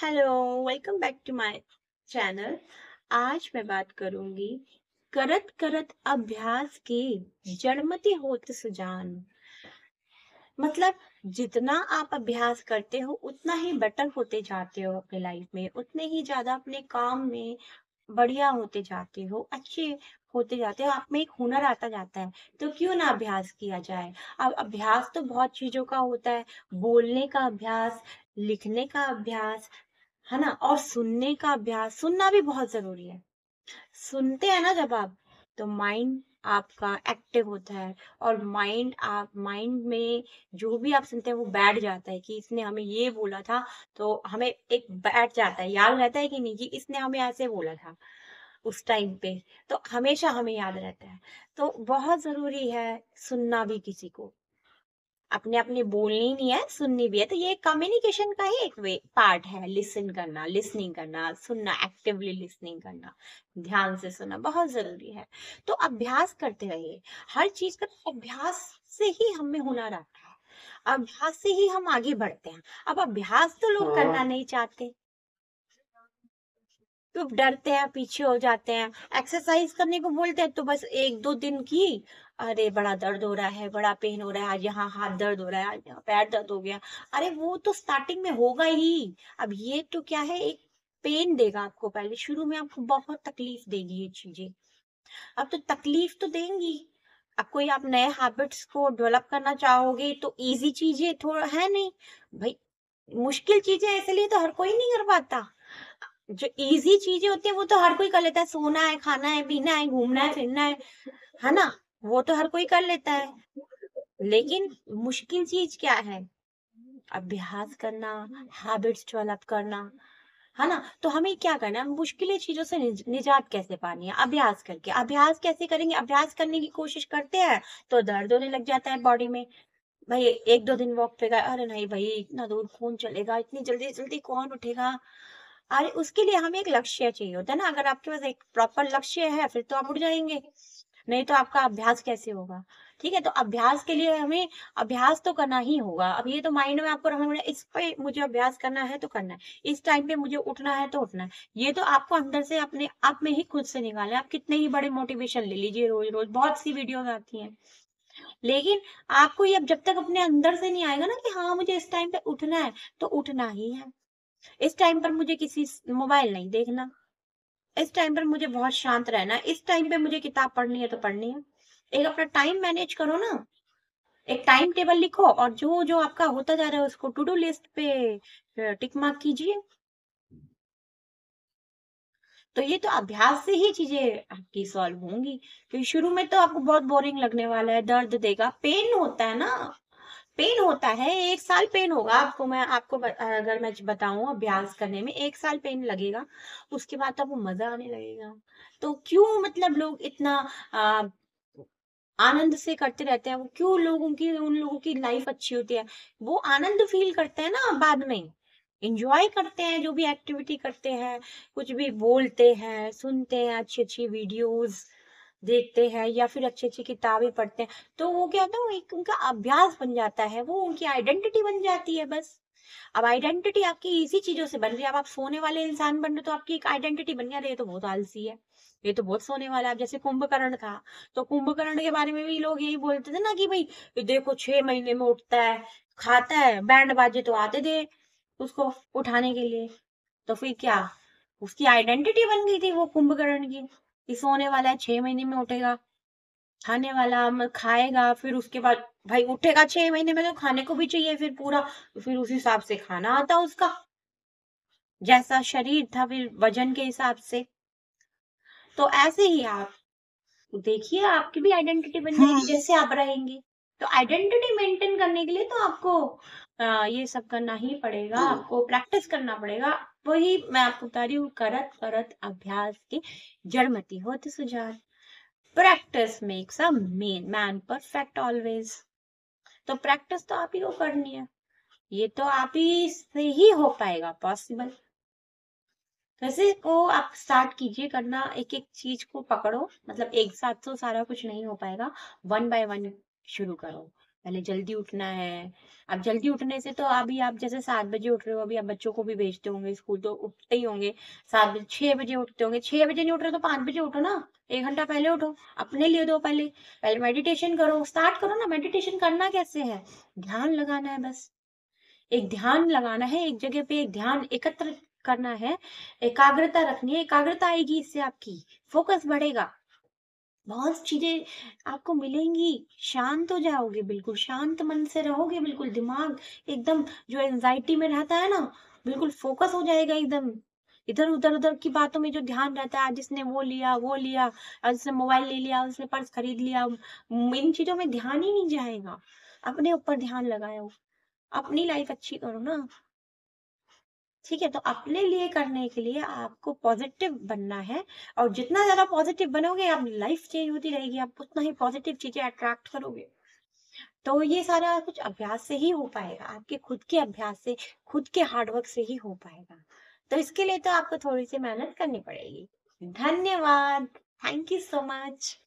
Hello, welcome back to my channel. आज मैं बात करूंगी करत करत अभ्यास के जड़मति होत सुजान। मतलब जितना आप अभ्यास करते हो उतना ही बेटर होते जाते हो अपने लाइफ में, उतने ही ज्यादा अपने काम में बढ़िया होते जाते हो, अच्छे होते जाते हो, आप में एक हुनर आता जाता है। तो क्यों ना अभ्यास किया जाए। अब अभ्यास तो बहुत चीजों का होता है। बोलने का अभ्यास, लिखने का अभ्यास, है ना, और सुनने का अभ्यास। सुनना भी बहुत जरूरी है। सुनते हैं ना जब आप, तो माइंड आपका एक्टिव होता है। और माइंड में जो भी आप सुनते हैं वो बैठ जाता है कि इसने हमें ये बोला था। तो हमें एक बैठ जाता है, याद रहता है कि नहीं कि इसने हमें ऐसे बोला था उस टाइम पे। तो हमेशा हमें याद रहता है। तो बहुत जरूरी है सुनना भी किसी को। अपने अपने बोलनी नहीं है, सुननी भी है। तो ये कम्युनिकेशन का ही एक वे पार्ट है। लिसन करना, लिसनिंग करना, सुनना, एक्टिवली लिसनिंग करना, ध्यान से सुनना बहुत जरूरी है। तो अभ्यास करते रहिए। हर चीज का अभ्यास से ही हमें हुनर आता है। अभ्यास से ही हम आगे बढ़ते हैं। अब अभ्यास तो लोग करना नहीं चाहते, तो डरते हैं, पीछे हो जाते हैं। एक्सरसाइज करने को बोलते हैं तो बस एक दो दिन की, अरे बड़ा दर्द हो रहा है, बड़ा पेन हो रहा है, आज यहाँ हाथ दर्द हो रहा है, आज यहाँ पैर दर्द हो गया। अरे वो तो स्टार्टिंग में होगा ही। अब ये तो क्या है, एक पेन देगा आपको, पहले शुरू में आपको बहुत तकलीफ देगी ये चीजें। अब तो तकलीफ तो देंगी। अब कोई आप नए हैबिट्स को डेवलप करना चाहोगे तो इजी चीजें थोड़ा है नहीं भाई। मुश्किल चीजें इसलिए तो हर कोई नहीं कर पाता। जो इजी चीजें होती है वो तो हर कोई कर लेता है। सोना है, खाना है, पीना है, घूमना है, फिरना है ना। वो तो हर कोई कर लेता है। लेकिन मुश्किल चीज क्या है? अभ्यास करना, हैबिट्स डेवलप करना, है ना। तो हमें क्या करना है, मुश्किल चीजों से निजात कैसे पानी है? अभ्यास करके। अभ्यास कैसे करेंगे? अभ्यास करने की कोशिश करते हैं तो दर्द होने लग जाता है बॉडी में। भाई एक दो दिन वॉक पे गए, अरे नहीं भाई इतना दूर कौन चलेगा, इतनी जल्दी जल्दी कौन उठेगा। अरे उसके लिए हमें एक लक्ष्य चाहिए होता है ना। अगर आपके पास एक प्रॉपर लक्ष्य है फिर तो आप उठ जाएंगे। नहीं तो आपका अभ्यास कैसे होगा? ठीक है, तो अभ्यास के लिए हमें अभ्यास तो करना ही होगा। अब ये तो माइंड में आपको रखना पड़ेगा, इस पे मुझे अभ्यास करना है तो करना है, इस टाइम पे मुझे उठना है तो उठना है। ये तो आपको अंदर से अपने आप में ही खुद से निकालना है। आप कितने ही बड़े मोटिवेशन ले लीजिए, रोज रोज बहुत सी वीडियोस आती हैं, लेकिन आपको ये अब जब तक अपने अंदर से नहीं आएगा ना कि हाँ मुझे इस टाइम पे उठना है, तो उठना ही है। इस टाइम पर मुझे किसी मोबाइल नहीं देखना, इस टाइम पर मुझे बहुत शांत रहना है, इस टाइम पे मुझे किताब पढ़नी है तो पढ़नी है। एक अपना टाइम मैनेज करो ना। एक टाइम टेबल लिखो और जो जो आपका होता जा रहा है उसको टू डू लिस्ट पे टिक मार्क कीजिए। तो ये तो अभ्यास से ही चीजें आपकी सॉल्व होंगी। क्योंकि शुरू में तो आपको बहुत बोरिंग लगने वाला है, दर्द देगा, पेन होता है ना। पेन होता है, 1 साल पेन होगा आपको। मैं आपको अगर मैं बताऊं, अभ्यास करने में 1 साल पेन लगेगा। उसके बाद तो आपको मजा आने लगेगा। तो क्यों मतलब लोग इतना आ, आनंद से करते रहते हैं? वो क्यों लोगों की, उन लोगों की लाइफ अच्छी होती है? वो आनंद फील करते हैं ना बाद में, इंजॉय करते हैं जो भी एक्टिविटी करते हैं, कुछ भी बोलते हैं, सुनते हैं, अच्छी अच्छी वीडियोस देखते हैं या फिर अच्छी अच्छी किताबें पढ़ते हैं। तो वो क्या होता है, वो एक उनका अभ्यास बन जाता है, वो उनकी आइडेंटिटी बन जाती है बस। अब आइडेंटिटी आपकी इसी चीजों से बन रही है। अब आप सोने वाले इंसान बन रहे हो तो आपकी एक आइडेंटिटी बन गया, अरे ये तो बहुत आलसी है, ये तो बहुत सोने वाला है। अब जैसे कुंभकर्ण था, तो कुंभकर्ण के बारे में भी लोग यही बोलते थे ना कि भाई ये देखो 6 महीने में उठता है, खाता है, बैंड बाजे तो आते थे उसको उठाने के लिए। तो फिर क्या, उसकी आइडेंटिटी बन गई थी वो कुंभकर्ण की, कि सोने वाला है, 6 महीने में उठेगा, खाने वाला, खाएगा, फिर उसके बाद भाई उठेगा 6 महीने में तो खाने को भी चाहिए फिर पूरा। फिर उस हिसाब से खाना आता उसका, जैसा शरीर था फिर वजन के हिसाब से। तो ऐसे ही आप देखिए, आपकी भी आइडेंटिटी बन जाएगी जैसे आप रहेंगे। तो आइडेंटिटी मेंटेन करने के लिए तो आपको ये सब करना ही पड़ेगा, आपको प्रैक्टिस करना पड़ेगा। वही मैं आपको बता रही हूँ, करत करत अभ्यास की जड़मति होती सुजान। Practice makes a man perfect always. तो प्रैक्टिस तो आप ही को करनी है। ये तो आप ही से ही हो पाएगा पॉसिबल। वैसे को आप स्टार्ट कीजिए करना, एक एक चीज को पकड़ो। मतलब एक साथ तो सारा कुछ नहीं हो पाएगा, वन बाय वन शुरू करो। पहले जल्दी उठना है। अब जल्दी उठने से तो अभी आप जैसे 7 बजे उठ रहे हो, अभी आप बच्चों को भी भेजते होंगे स्कूल, तो उठते ही होंगे 7 बजे, 6 बजे उठते होंगे। 6 बजे नहीं उठ रहे तो 5 बजे उठो ना, 1 घंटा पहले उठो, अपने लिए दो पहले। पहले मेडिटेशन करो, स्टार्ट करो ना। मेडिटेशन करना कैसे है? ध्यान लगाना है बस। एक ध्यान लगाना है, एक जगह पे एक ध्यान एकत्र करना है, एकाग्रता रखनी है। एकाग्रता आएगी इससे आपकी, फोकस बढ़ेगा। बहुत चीज़ें आपको मिलेंगी, शांत हो जाओगे, बिल्कुल शांत मन से रहोगे, बिल्कुल दिमाग एकदम जो एंग्ज़ायटी में रहता है ना, बिल्कुल फ़ोकस हो जाएगा एकदम। इधर-उधर की बातों में जो ध्यान रहता है, आज इसने वो लिया, आज उसने मोबाइल ले लिया, उसने पर्स खरीद लिया, इन चीज़ों में ध्यान ही नहीं जाएगा। अपने ऊपर ध्यान लगाओ, अपनी लाइफ़ अच्छी करो ना। ठीक है, तो अपने लिए करने के लिए आपको पॉजिटिव बनना है, और जितना ज़्यादा पॉजिटिव बनोगे, आप लाइफ चेंज होती रहेगी, आप उतना ही पॉजिटिव चीज़ें अट्रैक्ट करोगे। तो ये सारा कुछ अभ्यास से ही हो पाएगा, आपके खुद के अभ्यास से, खुद के हार्ड वर्क से ही हो पाएगा। तो इसके लिए तो आपको थोड़ी-सी मेहनत करनी पड़ेगी। धन्यवाद। Thank you so much.